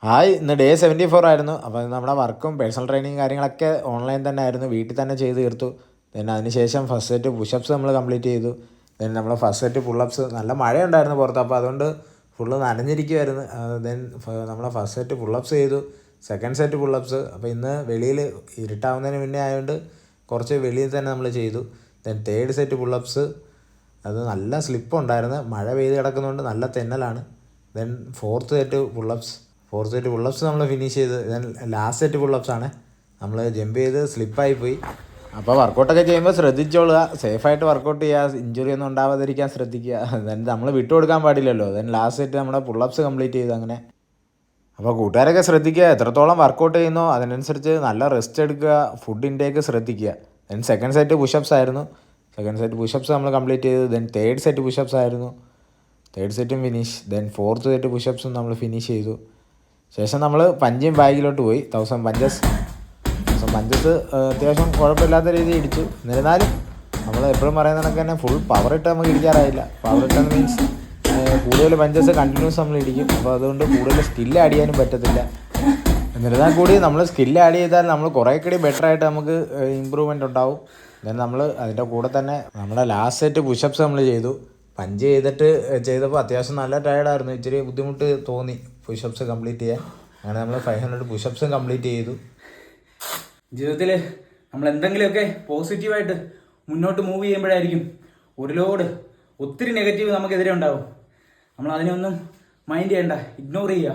Hi, ഇന്ന് day 74 ആയിരുന്നു. അപ്പോൾ നമ്മുടെ വർക്കും പേഴ്സണൽ ട്രെയിനിങ് കാര്യങ്ങളൊക്കെ ഓൺലൈൻ തന്നെ ആയിരുന്നു, വീട്ടിൽ തന്നെ ചെയ്ത് തീർത്തു. പിന്നെ അതിനുശേഷം ഫസ്റ്റ് സെറ്റ് പുഷപ്സ് നമ്മൾ കംപ്ലീറ്റ് ചെയ്തു. ദെൻ നമ്മൾ ഫസ്റ്റ് സെറ്റ് പുള്ളപ്സ്, നല്ല മഴയുണ്ടായിരുന്നു പുറത്ത്, അപ്പോൾ അതുകൊണ്ട് ഫുള്ള് നനഞ്ഞിരിക്കുമായിരുന്നു. ദെൻ നമ്മൾ ഫസ്റ്റ് സെറ്റ് പുള്ളപ്സ് ചെയ്തു, സെക്കൻഡ് സെറ്റ് പുള്ളപ്സ്. അപ്പോൾ ഇന്ന് വെളിയിൽ ഇരുട്ടാവുന്നതിന് മുന്നേ ആയതുകൊണ്ട് കുറച്ച് വെളിയിൽ തന്നെ നമ്മൾ ചെയ്തു. ദെൻ തേർഡ് സെറ്റ് പുള്ളപ്സ്, അത് നല്ല സ്ലിപ്പ് ഉണ്ടായിരുന്നു, മഴ പെയ്ത് കിടക്കുന്നതുകൊണ്ട് നല്ല തെന്നലാണ്. ദെൻ ഫോർത്ത് സെറ്റ് പുള്ളപ്സ് നമ്മൾ ഫിനിഷ് ചെയ്ത്. ദെൻ ലാസ്റ്റ് സെറ്റ് പുള്ളപ്സ് ആണ്, നമ്മൾ ജമ്പ് ചെയ്ത് സ്ലിപ്പായി പോയി. അപ്പോൾ വർക്കൗട്ടൊക്കെ ചെയ്യുമ്പോൾ ശ്രദ്ധിച്ചോളുക, സേഫായിട്ട് വർക്കൗട്ട് ചെയ്യുക, ഇഞ്ചുറി ഒന്നും ഉണ്ടാവാതിരിക്കാൻ ശ്രദ്ധിക്കുക. ദെൻ നമ്മൾ വിട്ടുകൊടുക്കാൻ പാടില്ലല്ലോ. ദെൻ ലാസ്റ്റ് സെറ്റ് നമ്മുടെ പുള്ളപ്സ് കംപ്ലീറ്റ് ചെയ്തു അങ്ങനെ. അപ്പോൾ കൂട്ടുകാരൊക്കെ ശ്രദ്ധിക്കുക, എത്രത്തോളം വർക്കൗട്ട് ചെയ്യുന്നോ അതിനനുസരിച്ച് നല്ല റെസ്റ്റ് എടുക്കുക, ഫുഡ് ഇൻടേക്ക് ശ്രദ്ധിക്കുക. ദെൻ സെക്കൻഡ് സെറ്റ് പുഷപ്സ് ആയിരുന്നു, സെക്കൻഡ് സെറ്റ് പുഷപ്സ് നമ്മൾ കംപ്ലീറ്റ് ചെയ്തു. ദെൻ തേർഡ് സെറ്റ് പുഷപ്സ് ആയിരുന്നു, തേർഡ് സെറ്റും ഫിനിഷ്. ദെൻ ഫോർത്ത് സെറ്റ് പുഷപ്സും നമ്മൾ ഫിനിഷ് ചെയ്തു. ശേഷം നമ്മൾ പഞ്ചിങ് ബാഗിലോട്ട് പോയി. 1000 പഞ്ചസ് അത്യാവശ്യം കുഴപ്പമില്ലാത്ത രീതിയിൽ ഇടിച്ചു. എന്നിരുന്നാലും നമ്മൾ എപ്പോഴും പറയുന്ന കണക്ക് തന്നെ ഫുൾ പവർ ഇട്ട് നമുക്ക് ഇടിക്കാറായില്ല. പവർ ഇട്ടെന്ന് മീൻസ് കൂടുതൽ പഞ്ചസ് കണ്ടിന്യൂസ് നമ്മൾ ഇടിക്കും, അപ്പോൾ അതുകൊണ്ട് കൂടുതൽ സ്കില്ല് ആഡ് ചെയ്യാനും പറ്റത്തില്ല. എന്നിരുന്നാൽ കൂടി നമ്മൾ സ്കില്ല് ആഡ് ചെയ്താൽ നമ്മൾ കുറേ കൂടി ബെറ്റർ ആയിട്ട് നമുക്ക് ഇമ്പ്രൂവ്മെൻ്റ് ഉണ്ടാവും. ദെൻ നമ്മൾ അതിൻ്റെ കൂടെ തന്നെ നമ്മുടെ ലാസ്റ്റ് സെറ്റ് പുഷപ്സ് നമ്മൾ ചെയ്തു. പഞ്ച് ചെയ്തപ്പോൾ അത്യാവശ്യം നല്ല ടയർഡായിരുന്നു, ഇച്ചിരി ബുദ്ധിമുട്ട് തോന്നി പുഷപ്സ് കംപ്ലീറ്റ് ചെയ്യാൻ. അങ്ങനെ നമ്മൾ 500 പുഷപ്സും കംപ്ലീറ്റ് ചെയ്തു. ജീവിതത്തിൽ നമ്മൾ എന്തെങ്കിലുമൊക്കെ പോസിറ്റീവായിട്ട് മുന്നോട്ട് മൂവ് ചെയ്യുമ്പോഴായിരിക്കും ഒരു ലോഡ് ഒത്തിരി നെഗറ്റീവ് നമുക്കെതിരെ ഉണ്ടാവും. നമ്മൾ അതിനൊന്നും മൈൻഡ് ചെയ്യണ്ട, ഇഗ്നോർ ചെയ്യുക,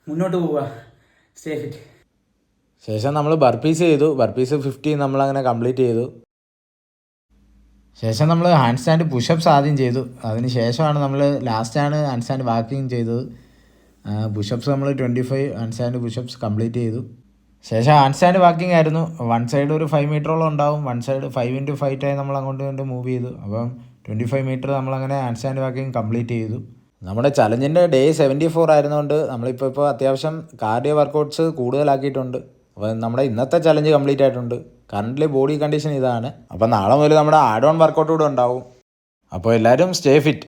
മുന്നോട്ട് പോവുക, സ്റ്റേ ഫിറ്റ്. ശേഷം നമ്മൾ ബർപ്പീസ് ചെയ്തു. ബർപ്പീസ് 50 നമ്മളങ്ങനെ കംപ്ലീറ്റ് ചെയ്തു. ശേഷം നമ്മൾ ഹാൻഡ് സ്റ്റാൻഡ് പുഷപ്സ് ആദ്യം ചെയ്തു, അതിന് ശേഷമാണ് നമ്മൾ ലാസ്റ്റാണ് ഹാൻഡ് സ്റ്റാൻഡ് വാക്കിങ് ചെയ്തത്. പുഷപ്സ് നമ്മൾ 25 ഹാൻഡ് സ്റ്റാൻഡ് പുഷപ്സ് കംപ്ലീറ്റ് ചെയ്തു. ശേഷം ഹാൻഡ് സ്റ്റാൻഡ് വാക്കിംഗ് ആയിരുന്നു. വൺ സൈഡ് ഒരു 5 മീറ്ററോളം ഉണ്ടാവും, വൺ സൈഡ് 5x5 ആയി നമ്മൾ അങ്ങോട്ട് കൊണ്ട് മൂവ് ചെയ്തു. അപ്പം 25 മീറ്റർ നമ്മളങ്ങനെ ഹാൻഡ് സ്റ്റാൻഡ് വാക്കിംഗ് കംപ്ലീറ്റ് ചെയ്തു. നമ്മുടെ ചലഞ്ചിൻ്റെ ഡേ 74 ആയിരുന്നുകൊണ്ട് നമ്മളിപ്പോൾ അത്യാവശ്യം കാർഡിയോ വർക്കൗട്ട്സ് കൂടുതലാക്കിയിട്ടുണ്ട്. അപ്പോൾ നമ്മുടെ ഇന്നത്തെ ചലഞ്ച് കംപ്ലീറ്റ് ആയിട്ടുണ്ട്. കറൻ്റ് ബോഡി കണ്ടീഷൻ ഇതാണ്. അപ്പോൾ നാളെ മുതൽ നമ്മുടെ ആഡ് ഓൺ വർക്കൗട്ട് കൂടെ ഉണ്ടാവും. അപ്പോൾ എല്ലാവരും സ്റ്റേ ഫിറ്റ്.